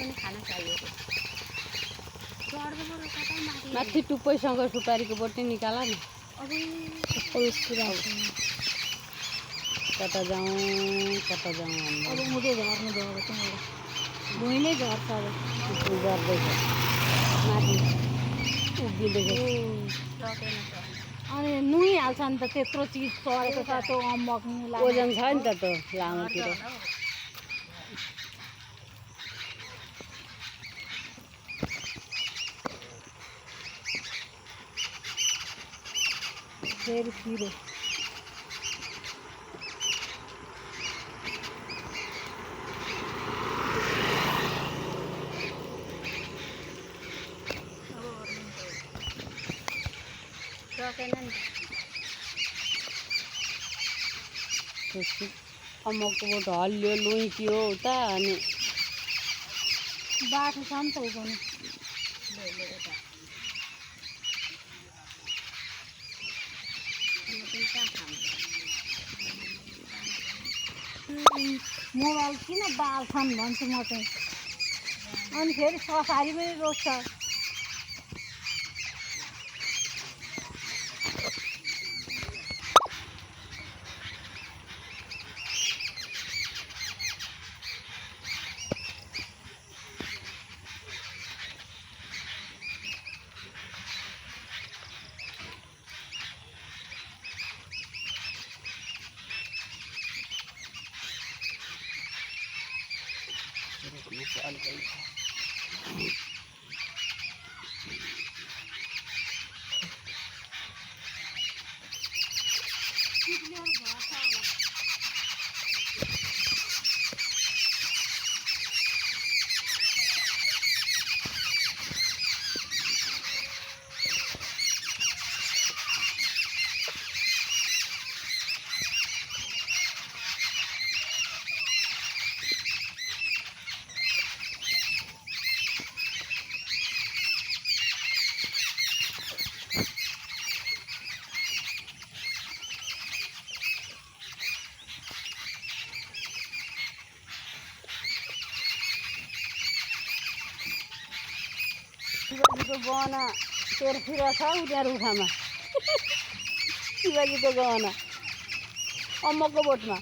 पनि खान चाहिएको माथि टुप्पैसँग सुपारीको बोटी निकाल न। अब कता जाऊँ अब मुझे झर्नु गएको छ मेरो भुइँ नै झर्छ अब गर्दैछ माथि उभिँदैछ। अनि नुहाइहाल्छ नि त त्यत्रो चिज चढेको छ त्यो अम्बक ओजन छ नि त त्यो लामोतिर। फेरि फिरे सकेन नि अम्बकको बोट हल्लियो लुइक्यो उता अनि बाटो छ नि त ऊ पनि मोबाइल किन बाल्छन् भन्छु म चाहिँ अनि फेरि सफारी पनि रोक्छ शिवजीको गहना तेर्फिर छ उनीहरू रुखामा शिवजीको गहना अम्बकको बोटमा